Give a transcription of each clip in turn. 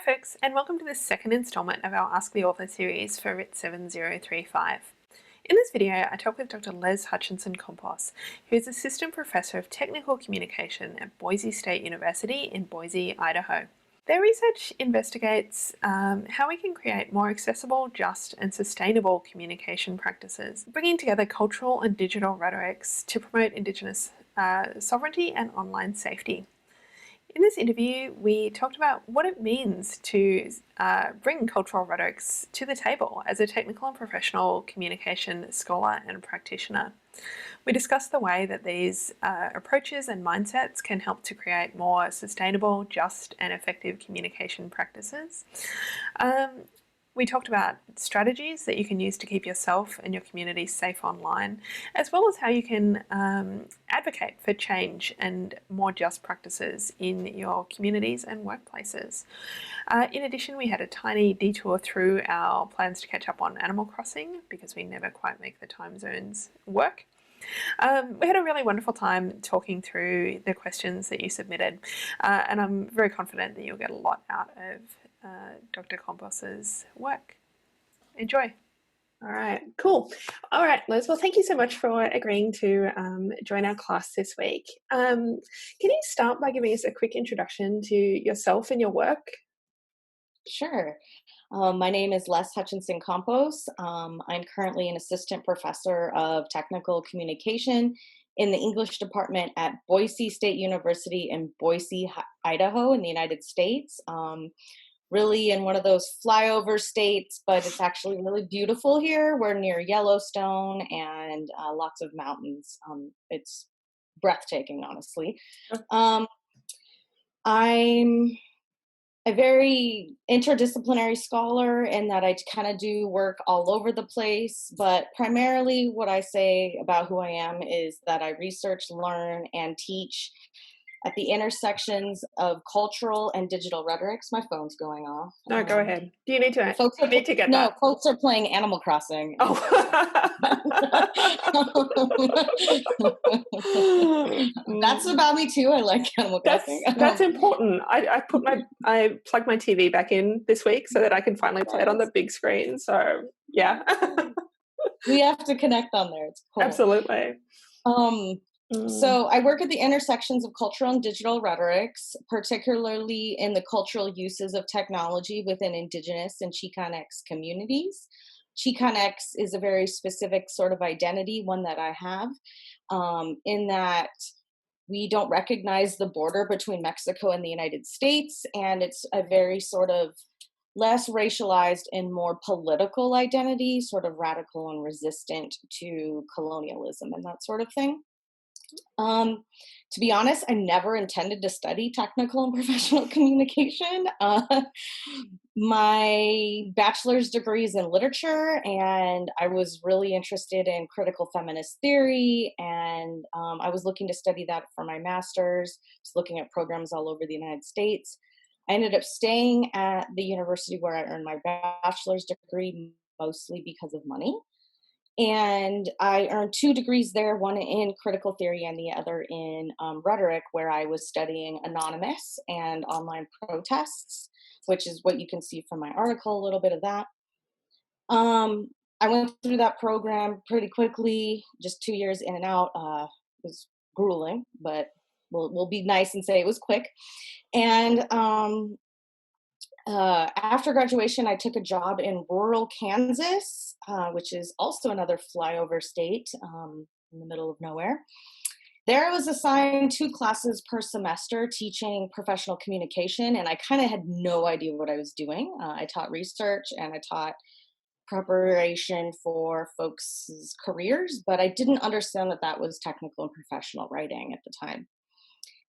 folks, and welcome to the second instalment of our Ask the Author series for RIT 7035. In this video, I talk with Dr. Les Hutchinson Campos, who is Assistant Professor of Technical Communication at Boise State University in Boise, Idaho. Their research investigates how we can create more accessible, just, and sustainable communication practices, bringing together cultural and digital rhetorics to promote Indigenous sovereignty and online safety. In this interview, we talked about what it means to bring cultural rhetorics to the table as a technical and professional communication scholar and practitioner. We discussed the way that these approaches and mindsets can help to create more sustainable, just, and effective communication practices. We talked about strategies that you can use to keep yourself and your community safe online, as well as how you can advocate for change and more just practices in your communities and workplaces. In addition, we had a tiny detour through our plans to catch up on Animal Crossing because we never quite make the time zones work. We had a really wonderful time talking through the questions that you submitted, and I'm very confident that you'll get a lot out of Dr. Campos's work. Enjoy. All right, cool. All right, Liz, well, thank you so much for agreeing to join our class this week. Can you start by giving us a quick introduction to yourself and your work? Sure. My name is Les Hutchinson Campos. I'm currently an assistant professor of technical communication in the English department at Boise State University in Boise, Idaho, in the United States. Really in one of those flyover states, but it's actually really beautiful here. We're near Yellowstone and lots of mountains. It's breathtaking, honestly. I'm a very interdisciplinary scholar in that I kind of do work all over the place, but primarily what I say about who I am is that I research, learn, and teach at the intersections of cultural and digital rhetorics. My phone's going off. No, go ahead. Do you need to? Folks You need to get that. folks are playing Animal Crossing. Oh. That's about me too. I like Animal Crossing. That's important. I plugged my TV back in this week so that I can finally play it on the big screen. So yeah. We have to connect on there. It's cool. Absolutely. So I work at the intersections of cultural and digital rhetorics, particularly in the cultural uses of technology within Indigenous and Chicanx communities. Chicanx is a very specific sort of identity, one that I have, in that we don't recognize the border between Mexico and the United States, and it's a very sort of less racialized and more political identity, sort of radical and resistant to colonialism and that sort of thing. To be honest, I never intended to study technical and professional communication. My bachelor's degree is in literature, and I was really interested in critical feminist theory, and I was looking to study that for my master's. I was looking at programs all over the United States. I ended up staying at the university where I earned my bachelor's degree, mostly because of money. And I earned 2 degrees there, one in critical theory and the other in rhetoric, where I was studying anonymous and online protests, which is what you can see from my article, a little bit of that. I went through that program pretty quickly, just 2 years in and out. It was grueling, but we'll be nice and say it was quick. And after graduation, I took a job in rural Kansas, which is also another flyover state in the middle of nowhere. There I was assigned 2 classes per semester teaching professional communication, and I kind of had no idea what I was doing. I taught research and I taught preparation for folks' careers, but I didn't understand that that was technical and professional writing at the time.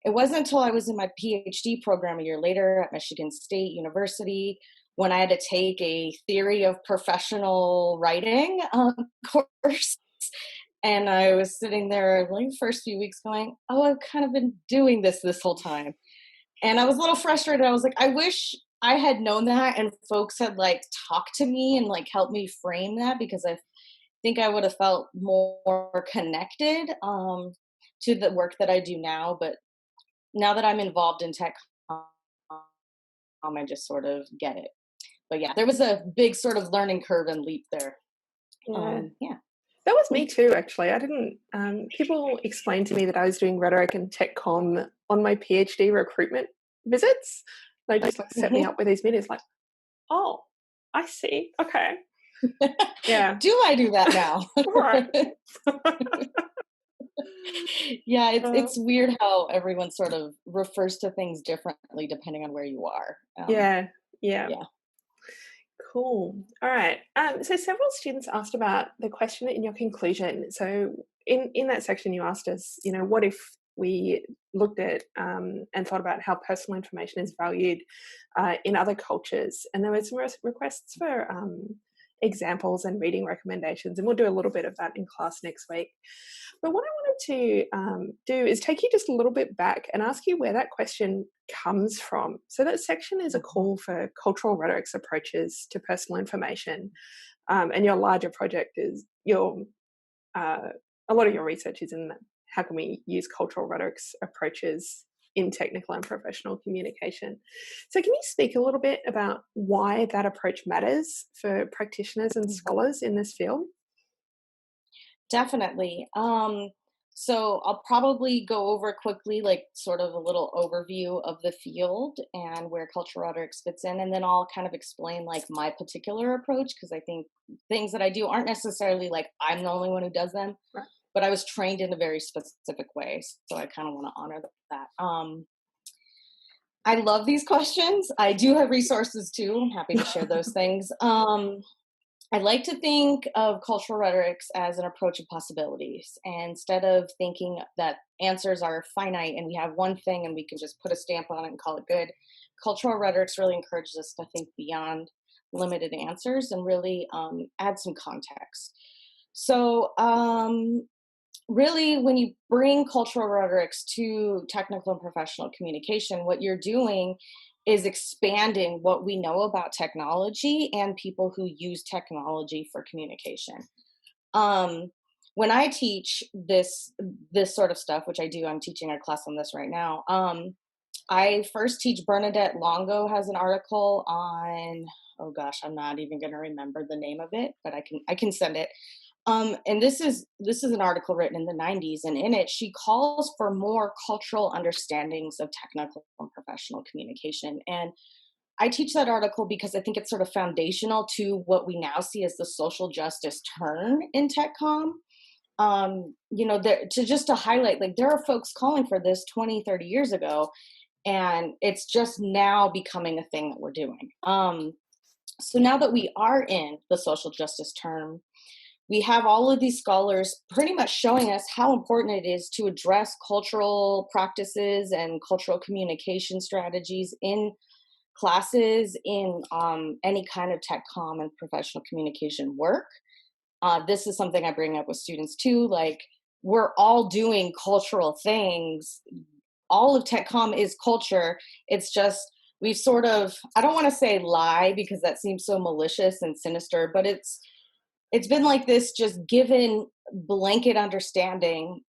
It wasn't until I was in my PhD program a year later at Michigan State University when I had to take a theory of professional writing course. And I was sitting there like the first few weeks going, oh, I've kind of been doing this whole time. And I was a little frustrated. I was like, I wish I had known that and folks had like talked to me and like helped me frame that, because I think I would have felt more connected to the work that I do now. But now that I'm involved in tech I just sort of get it. But yeah, there was a big sort of learning curve and leap there. Yeah. Yeah. That was me too, actually. I didn't, people explained to me that I was doing rhetoric and tech comm on my PhD recruitment visits. They just like set me up with these meetings like, oh, I see. Okay. Yeah. Do I do that now? Right. Yeah, it's weird how everyone sort of refers to things differently depending on where you are. Yeah. Yeah. Yeah. Cool. All right. So several students asked about the question in your conclusion. So in that section, you asked us, what if we looked at and thought about how personal information is valued in other cultures? And there were some requests for examples and reading recommendations, and we'll do a little bit of that in class next week. But what I wanted to do is take you just a little bit back and ask you where that question comes from. So that section is a call for cultural rhetoric's approaches to personal information, and your larger project is a lot of your research is in how can we use cultural rhetoric's approaches in technical and professional communication. So can you speak a little bit about why that approach matters for practitioners and scholars in this field? Definitely. So I'll probably go over quickly, like sort of a little overview of the field and where cultural rhetorics fits in, and then I'll kind of explain like my particular approach because I think things that I do aren't necessarily like I'm the only one who does them, Right. but I was trained in a very specific way, so I kind of want to honor that. I love these questions. I do have resources too. I'm happy to share those things. I like to think of cultural rhetorics as an approach of possibilities. And instead of thinking that answers are finite and we have one thing and we can just put a stamp on it and call it good, cultural rhetorics really encourages us to think beyond limited answers and really add some context. So, really, when you bring cultural rhetorics to technical and professional communication, what you're doing is expanding what we know about technology and people who use technology for communication. Um, when I teach this sort of stuff, which I do, I'm teaching a class on this right now. I first teach Bernadette Longo has an article on, oh gosh, I'm not even going to remember the name of it, but I can send it. And this is an article written in the 90s, and in it she calls for more cultural understandings of technical and professional communication. And I teach that article because I think it's sort of foundational to what we now see as the social justice turn in tech comm. To highlight, like there are folks calling for this 20, 30 years ago, and it's just now becoming a thing that we're doing. So now that we are in the social justice term, we have all of these scholars pretty much showing us how important it is to address cultural practices and cultural communication strategies in classes in any kind of tech comm and professional communication work. This is something I bring up with students too. Like, we're all doing cultural things. All of tech comm is culture. It's just we've sort of, I don't want to say lie because that seems so malicious and sinister, but it's been like this just given blanket understanding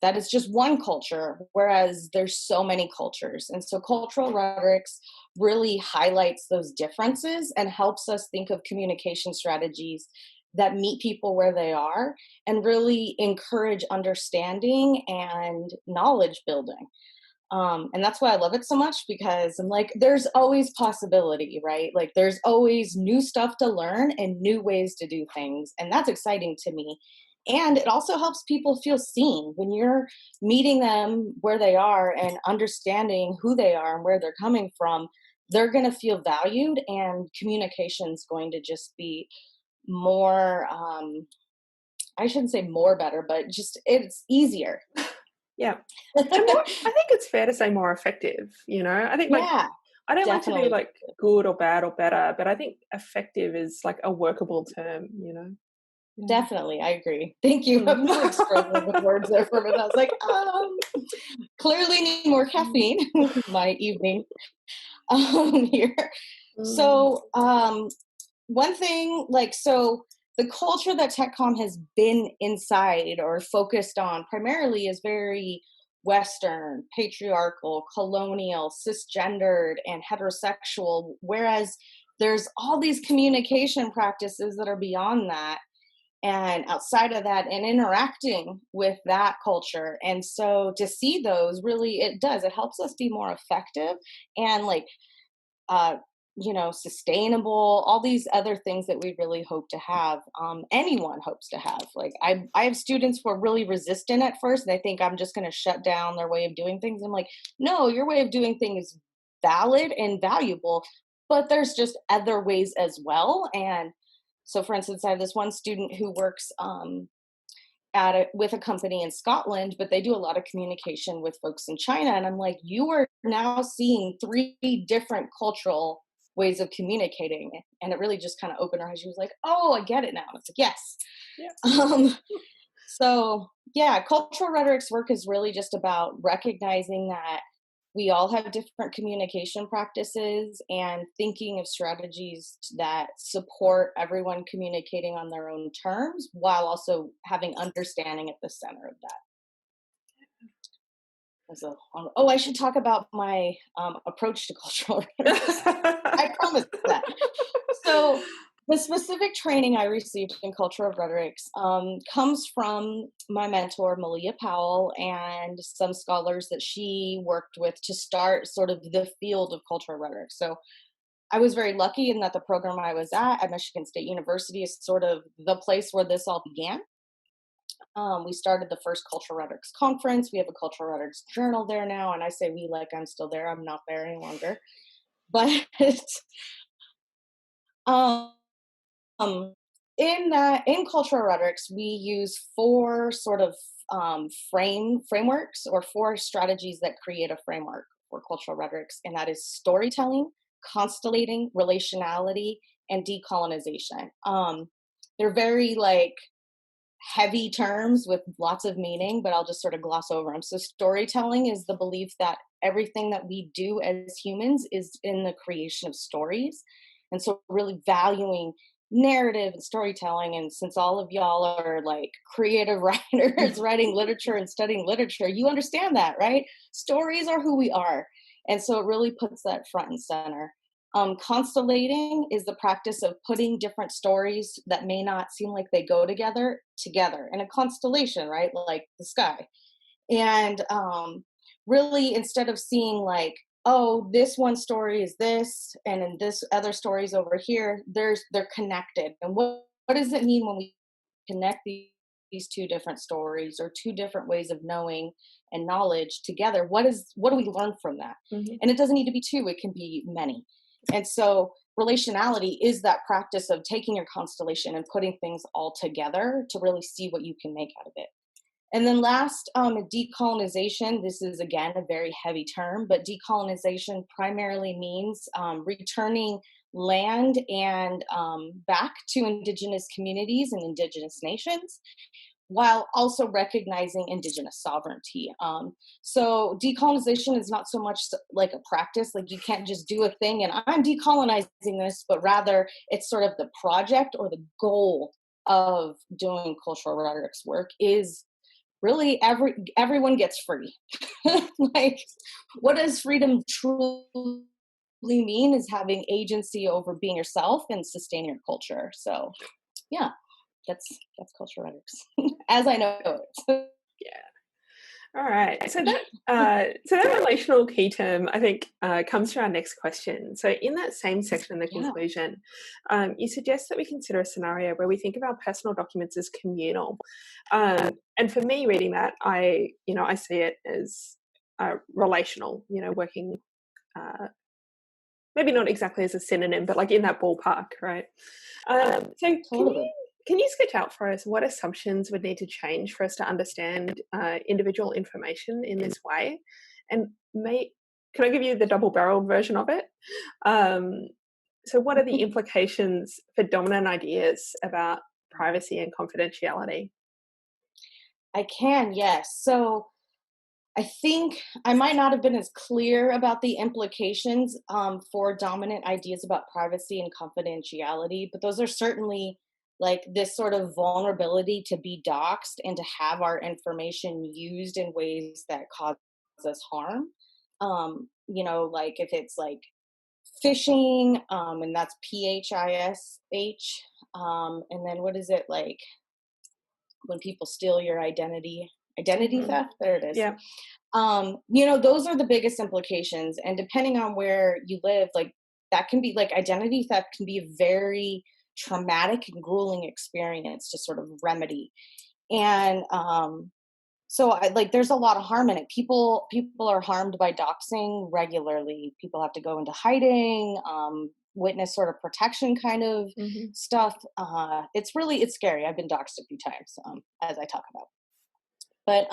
that it's just one culture, whereas there's so many cultures. And so cultural rhetorics really highlights those differences and helps us think of communication strategies that meet people where they are and really encourage understanding and knowledge building. And that's why I love it so much, because I'm like, there's always possibility, right? Like there's always new stuff to learn and new ways to do things. And that's exciting to me. And it also helps people feel seen when you're meeting them where they are and understanding who they are and where they're coming from. They're going to feel valued, and communication is going to just be more, I shouldn't say more better, but just it's easier. Yeah. And I think it's fair to say more effective, I think Yeah, I don't like to be definitely. like good or bad or better, but I think effective is like a workable term. Yeah. Definitely, I agree. Thank you. I'm like struggling with words there for a minute. I was like, clearly need more caffeine. My evening here. Mm. So, one thing, so the culture that TechCom has been inside or focused on primarily is very Western, patriarchal, colonial, cisgendered, and heterosexual, whereas there's all these communication practices that are beyond that and outside of that and interacting with that culture. And so to see those really, it helps us be more effective and like uh sustainable, all these other things that we really hope to have, anyone hopes to have. Like I have students who are really resistant at first, and they think I'm just going to shut down their way of doing things. I'm like, no, your way of doing things is valid and valuable, but there's just other ways as well. And so for instance, I have this one student who works with a company in Scotland, but they do a lot of communication with folks in China. And I'm like, you are now seeing three different cultural ways of communicating. And it really just kind of opened her eyes. She was like, oh, I get it now. And it's like, yes. Yeah. So yeah, cultural rhetorics work is really just about recognizing that we all have different communication practices and thinking of strategies that support everyone communicating on their own terms while also having understanding at the center of that. Oh, I should talk about my approach to cultural rhetorics. I promise that. So the specific training I received in cultural rhetorics comes from my mentor, Malia Powell, and some scholars that she worked with to start sort of the field of cultural rhetorics. So I was very lucky in that the program I was at Michigan State University is sort of the place where this all began. We started the first cultural rhetorics conference. We have a cultural rhetorics journal there now. And I say we like I'm still there. I'm not there any longer. But um, in cultural rhetorics, we use four sort of frameworks or four strategies that create a framework for cultural rhetorics, and that is storytelling, constellating, relationality, and decolonization. They're very like heavy terms with lots of meaning, but I'll just sort of gloss over them. So storytelling is the belief that everything that we do as humans is in the creation of stories. And so really valuing narrative and storytelling. And since all of y'all are like creative writers writing literature and studying literature, you understand that, right? Stories are who we are. And so it really puts that front and center. Constellating is the practice of putting different stories that may not seem like they go together in a constellation, right? Like the sky. And really, instead of seeing like, oh, this one story is this, and then this other story is over here, they're connected. And what does it mean when we connect these two different stories or two different ways of knowing and knowledge together? What do we learn from that? Mm-hmm. And it doesn't need to be two, it can be many. And so relationality is that practice of taking your constellation and putting things all together to really see what you can make out of it. And then last, decolonization. This is, again, a very heavy term, but decolonization primarily means returning land and back to indigenous communities and indigenous nations, while also recognizing indigenous sovereignty. So decolonization is not so much like a practice, like you can't just do a thing and I'm decolonizing this, but rather it's sort of the project or the goal of doing cultural rhetorics work is really everyone gets free. Like, what does freedom truly mean is having agency over being yourself and sustain your culture. So yeah. That's cultural rhetorics, as I know it. Yeah. All right. So that relational key term, I think, comes to our next question. So in that same section in the conclusion, you suggest that we consider a scenario where we think of our personal documents as communal. And for me, reading that, I see it as relational. Working. Maybe not exactly as a synonym, but like in that ballpark, right? So Totally. Can you sketch out for us what assumptions would need to change for us to understand individual information in this way? And can I give you the double-barreled version of it? So what are the implications for dominant ideas about privacy and confidentiality? I can, yes. So I think I might not have been as clear about the implications for dominant ideas about privacy and confidentiality, but those are certainly like this sort of vulnerability to be doxxed and to have our information used in ways that cause us harm. Like if it's like phishing, and that's PHISH, and then what is it like when people steal your identity Mhm. theft? There it is. Yeah. Those are the biggest implications. And depending on where you live, like that can be like identity theft can be a very traumatic and grueling experience to sort of remedy. And so I like there's a lot of harm in it. People are harmed by doxing regularly. People have to go into hiding, witness sort of protection kind of Mhm. stuff. It's scary. I've been doxed a few times, as I talk about. But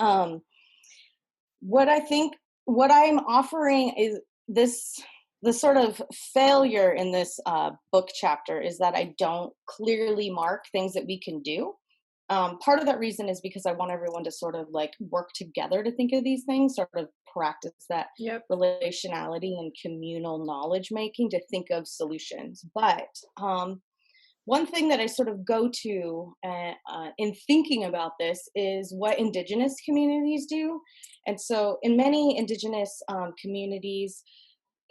what I think what I'm offering is this the sort of failure in this book chapter is that I don't clearly mark things that we can do. Part of that reason is because I want everyone to sort of like work together to think of these things, sort of practice that Yep. relationality and communal knowledge making to think of solutions. But one thing that I sort of go to in thinking about this is what Indigenous communities do. And so, in many Indigenous communities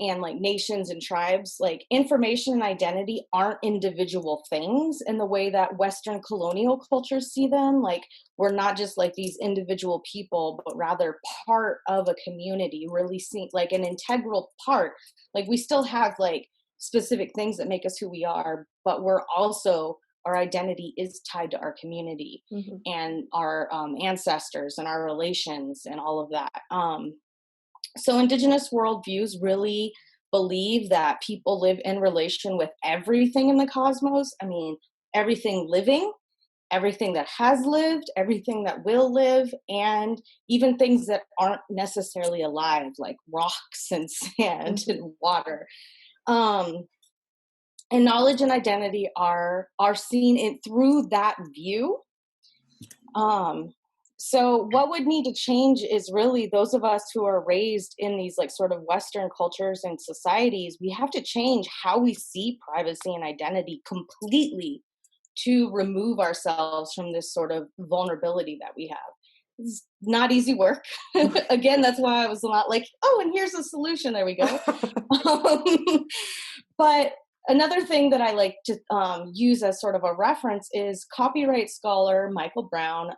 and like nations and tribes, like information and identity aren't individual things in the way that Western colonial cultures see them. Like, we're not just like these individual people, but rather part of a community, really seen like an integral part. Like, we still have like specific things that make us who we are, but we're also our identity is tied to our community Mhm. and our ancestors and our relations and all of that. So indigenous worldviews really believe that people live in relation with everything in the cosmos. I mean, everything living, everything that has lived, everything that will live, and even things that aren't necessarily alive, like rocks and sand Mhm. and water. Um, and knowledge and identity are seen in through that view. Um, so what would need to change is really those of us who are raised in these like sort of Western cultures and societies, we have to change how we see privacy and identity completely to remove ourselves from this sort of vulnerability that we have. It's not easy work. Again, that's why I was a lot like, oh, and here's a solution. There we go. Um, but another thing that I like to use as sort of a reference is copyright scholar Michael Brown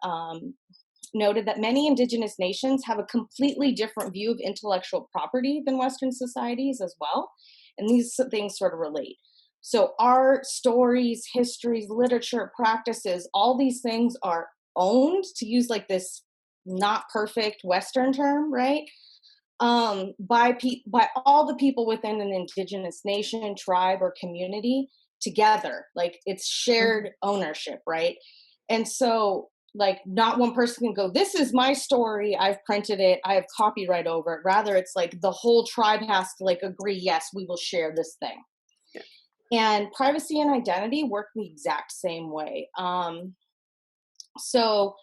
noted that many indigenous nations have a completely different view of intellectual property than Western societies as well. And these things sort of relate. So, art, stories, histories, literature, practices, all these things are owned, to use like this not perfect Western term, right? By all the people within an indigenous nation, tribe, or community together. Like it's shared Mhm. ownership, right? And so, like, not one person can go, "This is my story. I've printed it. I have copyright over it." Rather, it's like the whole tribe has to like agree, "Yes, we will share this thing." Yeah. And privacy and identity work the exact same way. So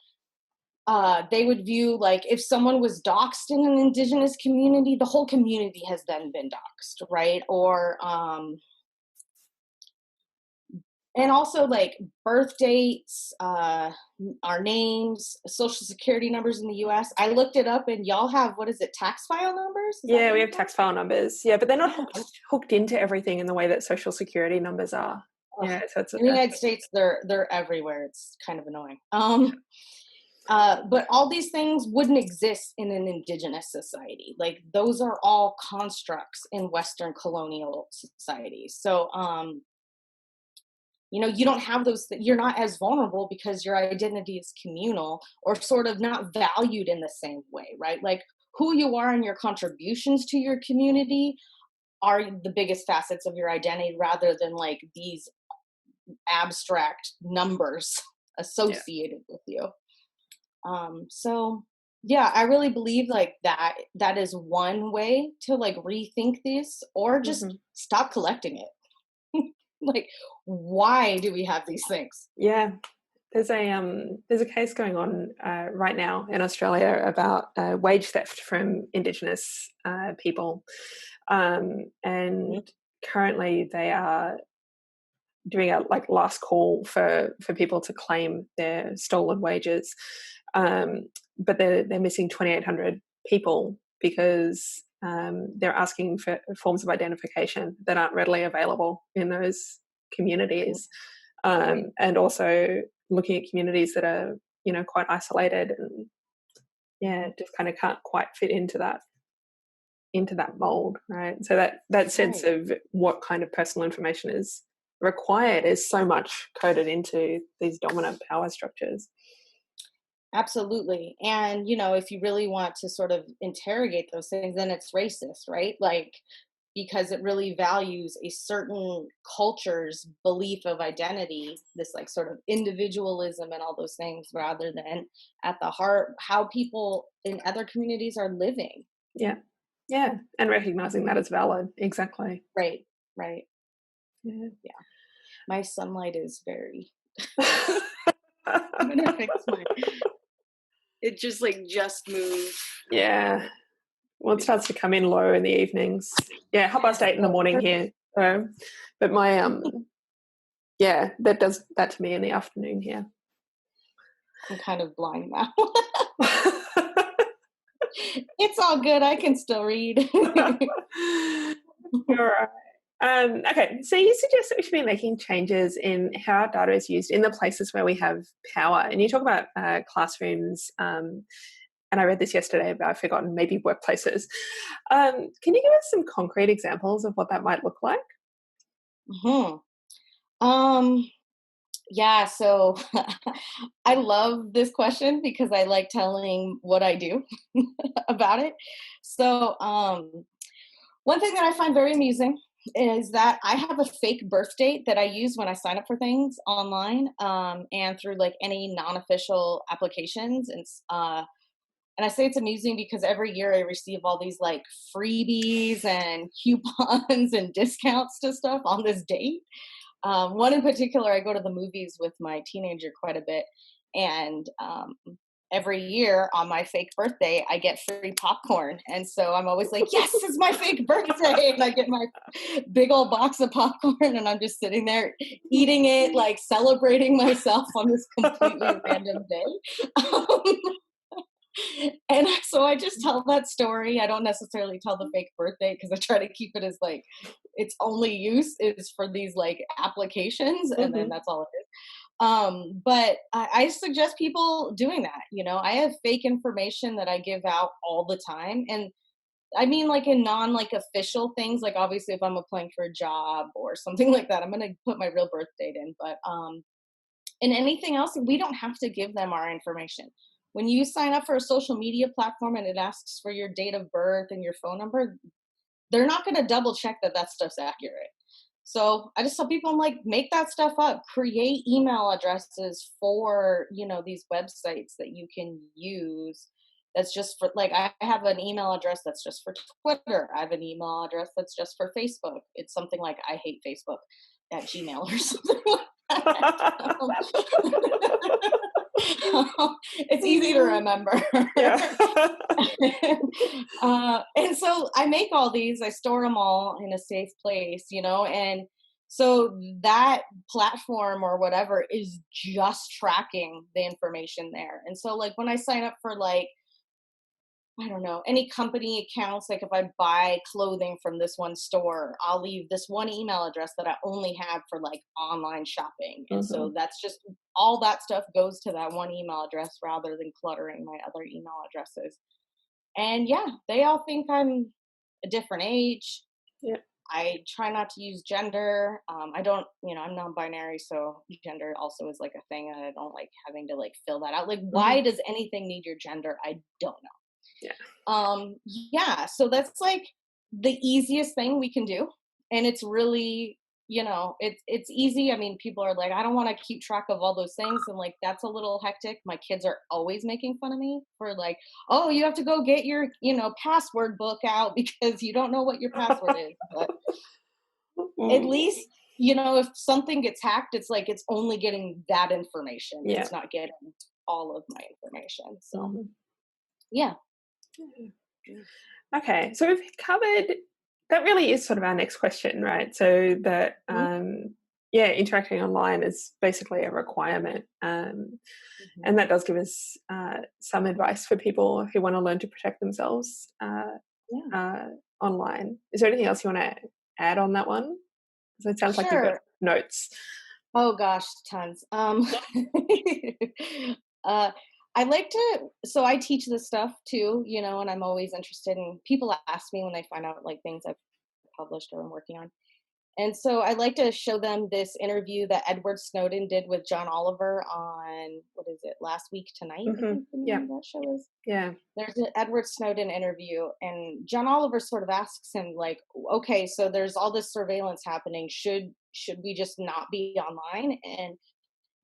they would view like if someone was doxxed in an indigenous community, the whole community has then been doxxed, right? Or and also like birth dates, our names, social security numbers in the US. I looked it up and y'all have, what is it, tax file numbers? Is that Yeah, what we you have call tax file numbers. Yeah, but they're not it? Yeah. hooked into everything in the way that social security numbers are. Ugh. Yeah, so it's In the United States, they're everywhere. It's kind of annoying. But all these things wouldn't exist in an indigenous society. Like those are all constructs in Western colonial societies. So, you don't have those. You're not as vulnerable because your identity is communal or sort of not valued in the same way, right? Like who you are and your contributions to your community are the biggest facets of your identity, rather than like these abstract numbers yeah. associated with you. So yeah, I really believe like that is one way to like rethink this, or just Mhm. stop collecting it. Like, why do we have these things? Yeah. There's a case going on right now in Australia about wage theft from Indigenous people, Mhm. and currently they are doing a last call for people to claim their stolen wages, but they're missing 2,800 people because they're asking for forms of identification that aren't readily available in those communities, and also looking at communities that are quite isolated and just kind of can't quite fit into that mold, right? So that sense of what kind of personal information is required is so much coded into these dominant power structures. Absolutely. And, if you really want to sort of interrogate those things, then it's racist, right? Like, because it really values a certain culture's belief of identity, this like sort of individualism and all those things, rather than at the heart how people in other communities are living. Yeah. And recognizing that as valid. Exactly. Right. Yeah. My sunlight is very I'm gonna fix my it just moved. Yeah. Well, it starts to come in low in the evenings. Yeah, 8:30 in the morning here. But my that does that to me in the afternoon here. I'm kind of blind now. It's all good. I can still read. All right. Okay, so you suggest that we should be making changes in how our data is used in the places where we have power. And you talk about classrooms, and I read this yesterday, but I've forgotten, maybe workplaces. Can you give us some concrete examples of what that might look like? Yeah, so I love this question because I like telling what I do about it. So, one thing that I find very amusing is that I have a fake birth date that I use when I sign up for things online, and through like any non-official applications. And I say it's amusing because every year I receive all these like freebies and coupons and discounts to stuff on this date. One in particular, I go to the movies with my teenager quite a bit, and every year on my fake birthday, I get free popcorn, and so I'm always like, "Yes, it's my fake birthday!" And I get my big old box of popcorn, and I'm just sitting there eating it, like celebrating myself on this completely random day. And so I just tell that story. I don't necessarily tell the fake birthday because I try to keep it as like its only use is for these like applications, and then that's all it is. But I suggest people doing that. I have fake information that I give out all the time, and I mean like in non like official things. Like obviously, if I'm applying for a job or something like that, I'm gonna put my real birth date in. But in anything else, we don't have to give them our information. When you sign up for a social media platform and it asks for your date of birth and your phone number, they're not going to double check that that stuff's accurate. So I just tell people, I'm like, make that stuff up. Create email addresses for, these websites that you can use. That's just for, like, I have an email address that's just for Twitter. I have an email address that's just for Facebook. It's something like I hate Facebook at Gmail or something like that. It's easy to remember. Yeah. And so I make all these, I store them all in a safe place, and so that platform or whatever is just tracking the information there. And so like when I sign up for like, I don't know, any company accounts, like if I buy clothing from this one store, I'll leave this one email address that I only have for like online shopping. And so that's just all that stuff goes to that one email address rather than cluttering my other email addresses. And yeah, they all think I'm a different age. Yeah. I try not to use gender. I don't, I'm non-binary, so gender also is like a thing, and I don't like having to like fill that out. Like, why does anything need your gender? I don't know. Yeah, so that's like the easiest thing we can do, and it's really, it's easy. I mean, people are like, I don't want to keep track of all those things, and like that's a little hectic. My kids are always making fun of me for like, oh, you have to go get your password book out because you don't know what your password is. But at least if something gets hacked, it's like it's only getting that information. Yeah. It's not getting all of my information. So yeah. Okay, so we've covered, that really is sort of our next question, right? So that yeah, interacting online is basically a requirement. Mhm. And that does give us some advice for people who want to learn to protect themselves Yeah, uh, online. Is there anything else you want to add on that one? Because it sounds like you've got sure. notes. Oh gosh, tons. uh, I like to, so I teach this stuff too, and I'm always interested in people ask me when they find out like things I've published or I'm working on. And so I like to show them this interview that Edward Snowden did with John Oliver on, what is it, Last Week Tonight, I think the name Yeah, of that show is. yeah. There's an Edward Snowden interview, and John Oliver sort of asks him, like, okay, so there's all this surveillance happening. Should we just not be online? And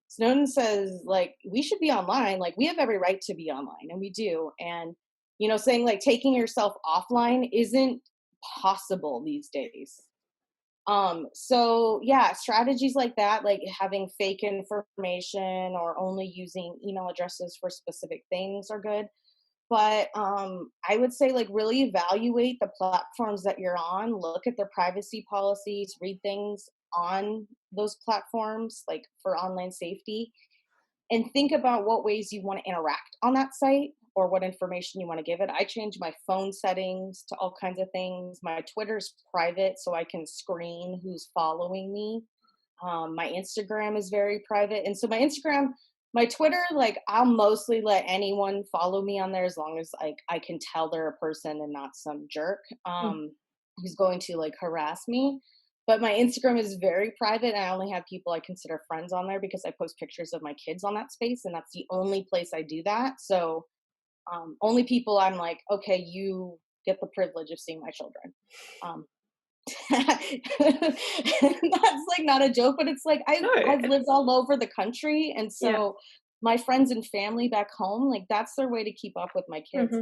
Snowden says, like, we should be online. Like, we have every right to be online, and we do. And, saying like taking yourself offline isn't possible these days. So yeah, strategies like that, like having fake information or only using email addresses for specific things are good. But I would say like really evaluate the platforms that you're on, look at their privacy policies, read things on those platforms like for online safety, and think about what ways you want to interact on that site or what information you want to give it. I change my phone settings to all kinds of things. My Twitter's private, so I can screen who's following me. My Instagram is very private. And so my Twitter, like I'll mostly let anyone follow me on there as long as like I can tell they're a person and not some jerk Mm. who's going to like harass me. But my Instagram is very private, and I only have people I consider friends on there because I post pictures of my kids on that space, and that's the only place I do that. So only people I'm like, okay, you get the privilege of seeing my children. Um, that's like not a joke, but it's like No, I've lived all over the country, and yeah. so my friends and family back home, like that's their way to keep up with my kids. Hmm.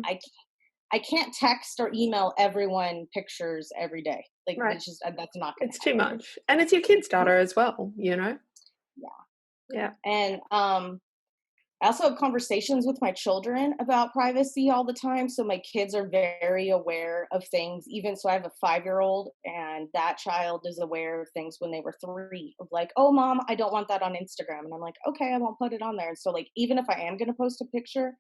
I can't text or email everyone pictures every day. Like Right. it's just that's not going It's to too happen. much. And it's your kids' data as well, you know? Yeah, Yeah. and I also have conversations with my children about privacy all the time. So my kids are very aware of things. Even so, I have a 5-year-old, and that child is aware of things when they were 3. Of like, oh, mom, I don't want that on Instagram, and I'm like, okay, I won't put it on there. And so, like, even if I am going to post a picture,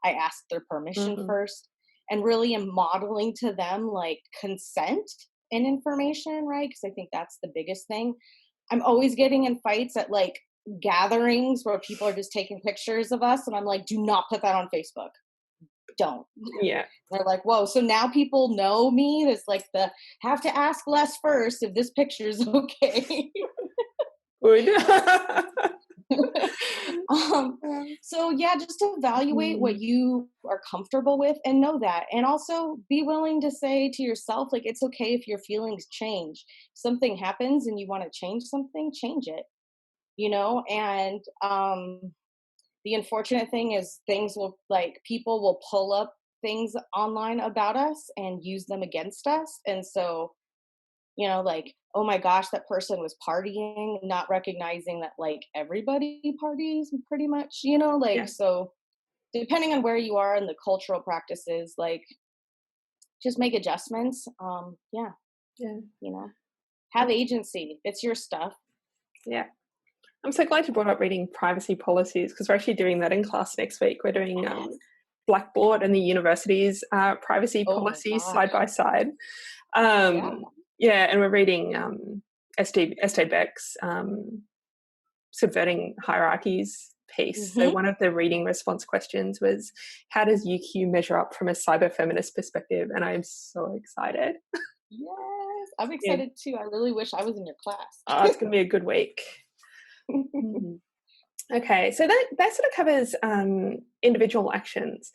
I ask their permission Hmm. first, and really am modeling to them like consent and information, right? Because I think that's the biggest thing. I'm always getting in fights at like gatherings where people are just taking pictures of us, and I'm like, do not put that on Facebook. Don't. Yeah. They're like, whoa, so now people know me. There's like the have to ask less first if this picture's okay. Good. um, Um, so yeah, just to evaluate what mm, you are comfortable with and know that. And also be willing to say to yourself, like, it's okay if your feelings change. Something happens and you want to change something, change it, and the unfortunate thing is things will like people will pull up things online about us and use them against us. And so, like, oh my gosh, that person was partying, not recognizing that like everybody parties pretty much, like yeah. so depending on where you are and the cultural practices, like just make adjustments. Yeah, Yeah. you know, have agency. It's your stuff. Yeah. I'm so glad you brought up reading privacy policies because we're actually doing that in class next week. We're doing Yes. Blackboard and the university's privacy Oh my policies side gosh. by side. Yeah. Yeah, and we're reading Estee Beck's Subverting Hierarchies piece. So Hmm. one of the reading response questions was, how does UQ measure up from a cyber feminist perspective? And I'm so excited. Yes, I'm Yeah. excited too. I really wish I was in your class. Oh, it's going to be a good week. Mhm. Okay, so that sort of covers individual actions.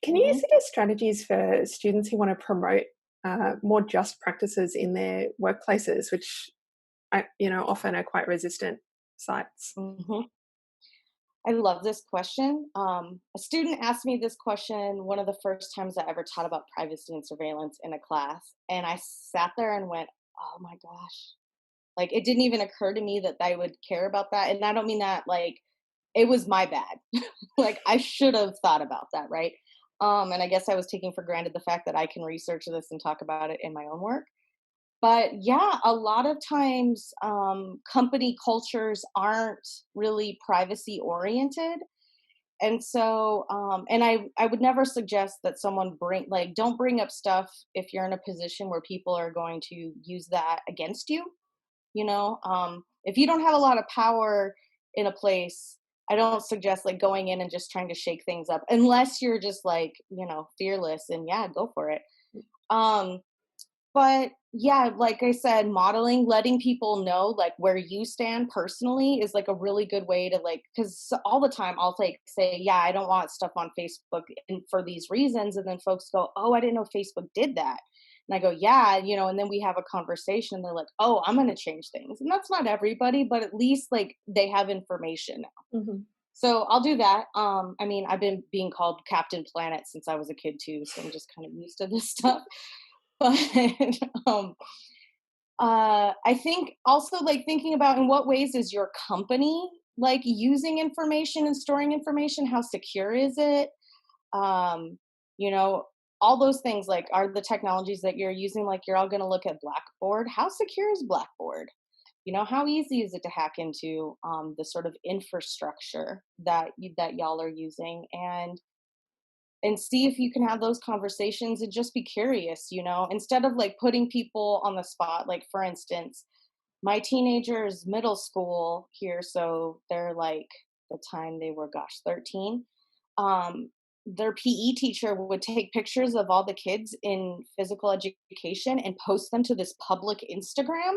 Can you Hmm. suggest strategies for students who want to promote more just practices in their workplaces, which often are quite resistant sites? Hmm. I love this question. A student asked me this question one of the first times I ever taught about privacy and surveillance in a class. And I sat there and went, oh my gosh. Like, it didn't even occur to me that I would care about that. And I don't mean that like it was my bad. Like, I should have thought about that, right? And I guess I was taking for granted the fact that I can research this and talk about it in my own work. But yeah, a lot of times company cultures aren't really privacy oriented. And so and I would never suggest that someone don't bring up stuff if you're in a position where people are going to use that against you. If you don't have a lot of power in a place, I don't suggest like going in and just trying to shake things up unless you're just like, fearless, and yeah, go for it. um but yeah, like I said, modeling, letting people know like where you stand personally is like a really good way to like, because all the time I'll like say, yeah, I don't want stuff on Facebook and for these reasons. And then folks go, oh, I didn't know Facebook did that. And I go, yeah, and then we have a conversation. And they're like, oh, I'm going to change things. And that's not everybody, but at least like they have information now. Hmm. So I'll do that. I mean, I've been being called Captain Planet since I was a kid too. So I'm just kind of used to this stuff. But um, I think also like thinking about in what ways is your company like using information and storing information? How secure is it? Um, you know, all those things like are the technologies that you're using, like you're all going to look at Blackboard. How secure is Blackboard? How easy is it to hack into the sort of infrastructure that y'all are using? And see if you can have those conversations and just be curious, instead of like putting people on the spot. Like, for instance, my teenagers, middle school here, so they're like the time they were, gosh, 13. Um, their PE teacher would take pictures of all the kids in physical education and post them to this public Instagram.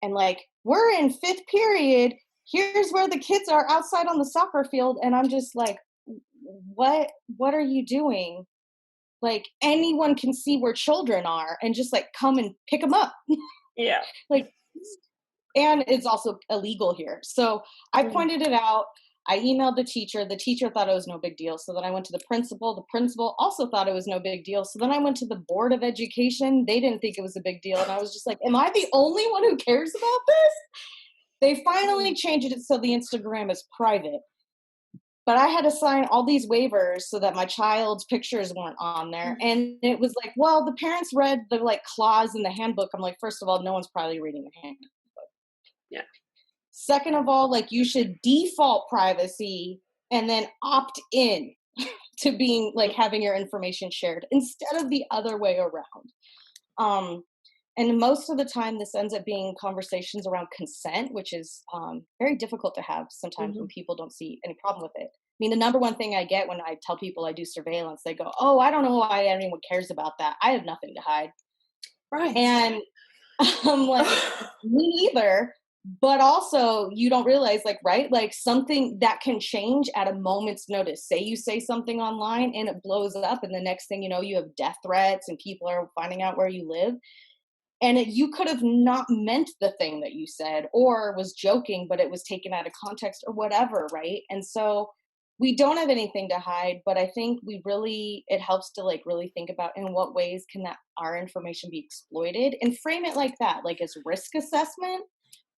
And like, we're in fifth period. Here's where the kids are outside on the soccer field. And I'm just like, what are you doing? Like, anyone can see where children are and just like come and pick them up. Yeah. Like, and it's also illegal here. So I Mm. pointed it out. I emailed the teacher. The teacher thought it was no big deal. So then I went to the principal. The principal also thought it was no big deal. So then I went to the board of education. They didn't think it was a big deal. And I was just like, am I the only one who cares about this? They finally changed it so the Instagram is private. But I had to sign all these waivers so that my child's pictures weren't on there. And it was like, well, the parents read the like clause in the handbook. I'm like, first of all, no one's probably reading the handbook. Yeah. Second of all, like, you should default privacy and then opt in to being like having your information shared instead of the other way around. Um, and most of the time, this ends up being conversations around consent, which is very difficult to have sometimes when Hmm. people don't see any problem with it. I mean, the number one thing I get when I tell people I do surveillance, they go, oh, I don't know why anyone cares about that. I have nothing to hide. Right. And I'm like, me neither. But also, you don't realize, like, right? Like, something that can change at a moment's notice. Say you say something online and it blows up, and the next thing you know, you have death threats and people are finding out where you live. And you could have not meant the thing that you said or was joking, but it was taken out of context or whatever, right? And so we don't have anything to hide, but I think it helps to like really think about in what ways can that our information be exploited and frame it like that, like as risk assessment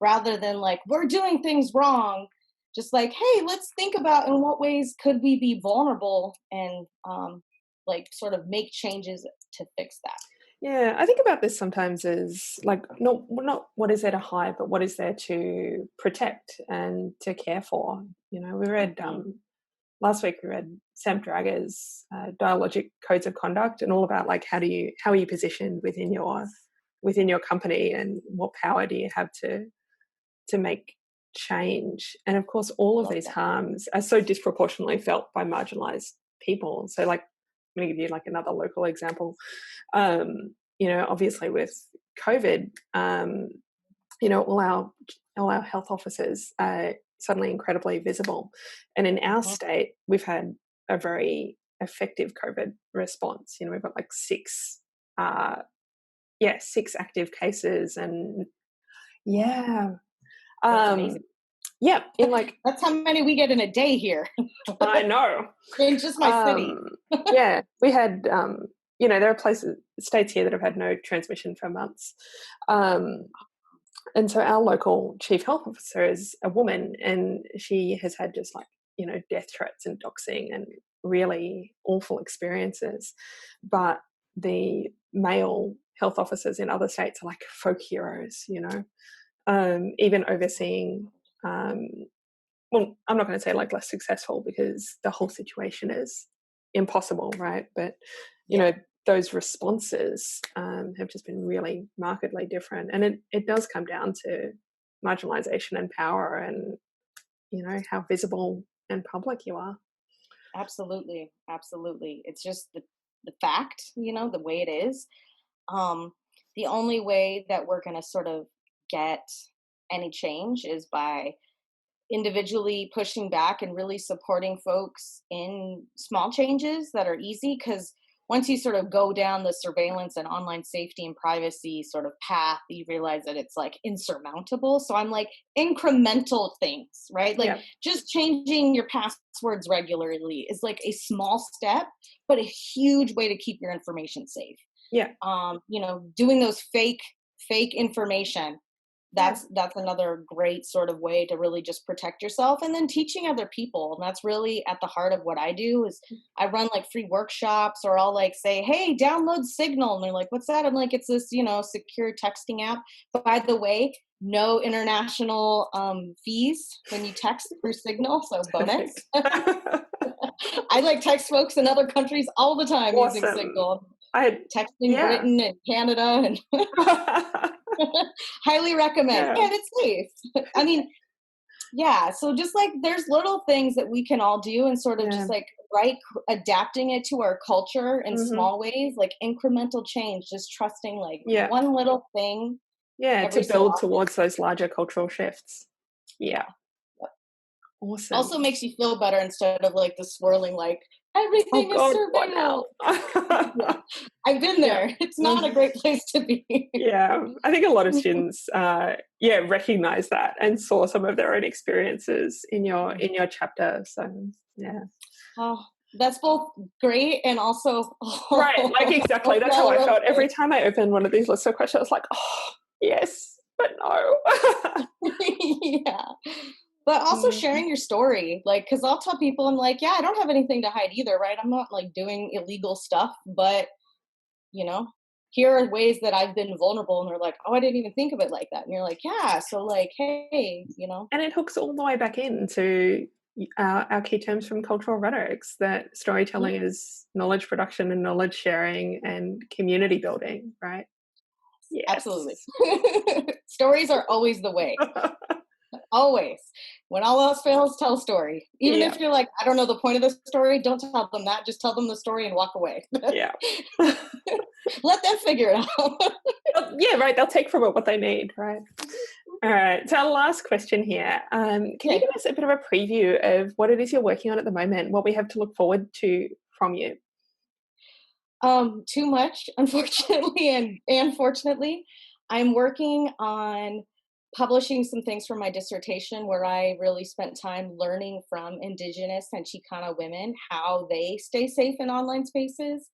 rather than like we're doing things wrong. Just like, hey, let's think about in what ways could we be vulnerable and like sort of make changes to fix that. Yeah, I think about this sometimes as like not what is there to hide, but what is there to protect and to care for. We read Mhm. last week. We read Sam Drager's Dialogic Codes of Conduct, and all about like how are you positioned within your company, and what power do you have to make change. And of course, all of Love these that. harms are so disproportionately felt by marginalized people. So, like, I'm going to give you like another local example. Obviously with COVID, all our health officers are suddenly incredibly visible, and in our Mhm. state, we've had a very effective COVID response. We've got like uh, six active cases, and yeah, That's um, amazing. yeah, in like That's how many we get in a day here I know. in just my city. Um, yeah, we had, there are states here that have had no transmission for months. Um, and so our local chief health officer is a woman, and she has had just like, death threats and doxing and really awful experiences. But the male health officers in other states are like folk heroes, you know, even overseeing, well, I'm not going to say like less successful because the whole situation is impossible, right? But, you know, those responses have just been really markedly different. And it does come down to marginalization and power and, you know, how visible and public you are. Absolutely. Absolutely. It's just the fact, you know, the way it is. Um, the only way that we're going to sort of get any change is by individually pushing back and really supporting folks in small changes that are easy, because once you sort of go down the surveillance and online safety and privacy sort of path, you realize that it's like insurmountable. So I'm like, incremental things, right? Like just changing your passwords regularly is like a small step, but a huge way to keep your information safe. You know, doing those fake information, that's another great sort of way to really just protect yourself, and then teaching other people. And that's really at the heart of what I do. Is I run like free workshops, or I'll like say, hey, download Signal, and they're like, what's that? I'm like, it's this, you know, secure texting app. But by the way, no international fees when you text through Signal, so bonus. I like text folks in other countries all the time using Signal. Texting Britain and Canada, and highly recommend. And it's safe. I mean, so just like there's little things that we can all do, and sort of just like adapting it to our culture in small ways, like incremental change, just trusting like one little thing. To build towards those larger cultural shifts. Awesome. Also makes you feel better instead of like the swirling, like everything is surveilled. I've been there. It's not a great place to be. I think a lot of students recognize that and saw some of their own experiences in your chapter. So oh, that's both great and also right, like exactly, that's how I felt every time I opened one of these lists of questions. I was like, oh yes, but no. But also sharing your story, like, because I'll tell people, I'm like, I don't have anything to hide either, right? I'm not like doing illegal stuff, but, you know, here are ways that I've been vulnerable. And they're like, oh, I didn't even think of it like that. And you're like, so like, hey, you know. And it hooks all the way back into our key terms from cultural rhetorics, that storytelling is knowledge production and knowledge sharing and community building, right? Yes. Absolutely. Stories are always the way. Always. When all else fails, tell a story. Even if you're like, I don't know the point of the story, don't tell them that. Just tell them the story and walk away. Let them figure it out. Right. They'll take from it what they need, right? All right. So our last question here. Can you give us a bit of a preview of what it is you're working on at the moment, what we have to look forward to from you? Too much, unfortunately, and fortunately. I'm working on publishing some things for my dissertation, where I really spent time learning from Indigenous and Chicana women how they stay safe in online spaces.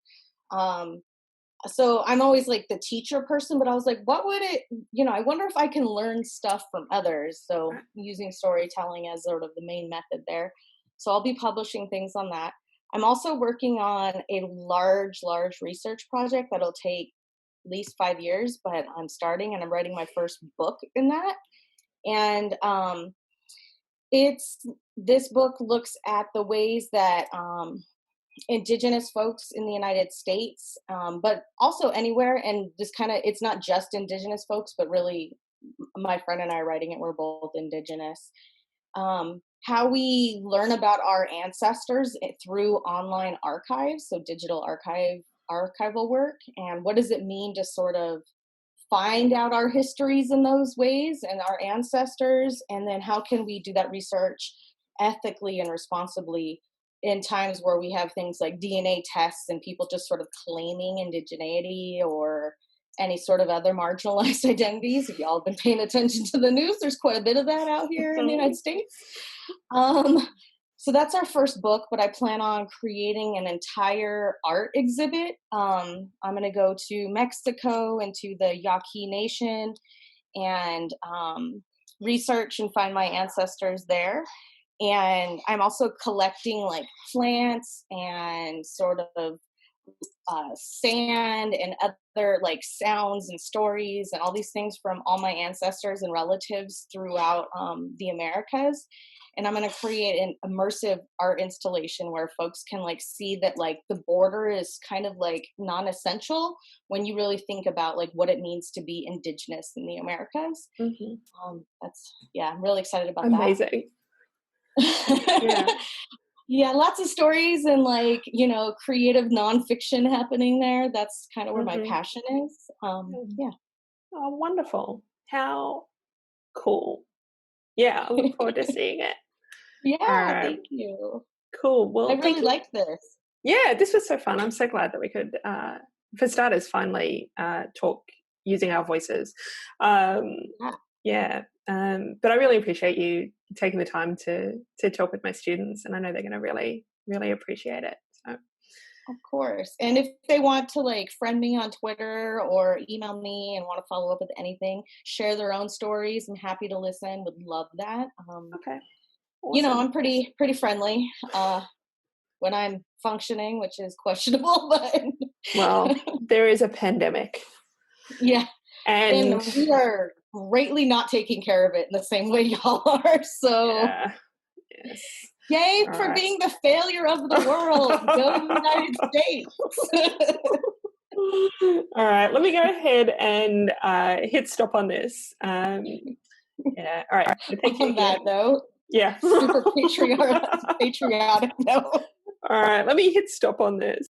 So I'm always like the teacher person, but I was like, what would it, I wonder if I can learn stuff from others. So using storytelling as sort of the main method there. So I'll be publishing things on that. I'm also working on a large research project that'll take at least 5 years, but I'm starting, and I'm writing my first book in that. And this book looks at the ways that Indigenous folks in the United States, but also anywhere, and this it's not just Indigenous folks, but really my friend and I are writing it, we're both Indigenous, how we learn about our ancestors through online archives, so digital archival work, and what does it mean to sort of find out our histories in those ways and our ancestors, and then how can we do that research ethically and responsibly in times where we have things like DNA tests and people just sort of claiming indigeneity or any sort of other marginalized identities. If y'all have been paying attention to the news, there's quite a bit of that out here in the United States. So that's our first book, but I plan on creating an entire art exhibit. I'm going to go to Mexico and to the Yaqui Nation and research and find my ancestors there. And I'm also collecting like plants and sort of sand and other like sounds and stories and all these things from all my ancestors and relatives throughout the Americas. And I'm going to create an immersive art installation where folks can like see that like the border is kind of like non-essential when you really think about like what it means to be indigenous in the Americas. That's yeah, I'm really excited about Amazing. that. Yeah. Yeah, lots of stories and like, creative nonfiction happening there. That's kind of where my Mm-hmm. passion is. Yeah. Oh, wonderful. How cool. Yeah, I look forward to seeing it. All Yeah, right. thank you. Cool. I Well, thank really you. liked this. Yeah, this was so fun. I'm so glad that we could, for starters, finally talk using our voices. Yeah, Yeah, but I really appreciate you taking the time to talk with my students, and I know they're going to really, really appreciate it. So, of course. And if they want to like friend me on Twitter or email me and want to follow up with anything, share their own stories, I'm happy to listen. Would love that. okay, awesome. I'm pretty friendly when I'm functioning, which is questionable, but Well, there is a pandemic, yeah. and And we are greatly not taking care of it in the same way y'all are. So, yeah, yes. yay All for right. being the failure of the world. Go United States. All right, let me go ahead and hit stop on this. Yeah, all right. Thank you On that again. note, Yeah. super patriotic note. All right, let me hit stop on this.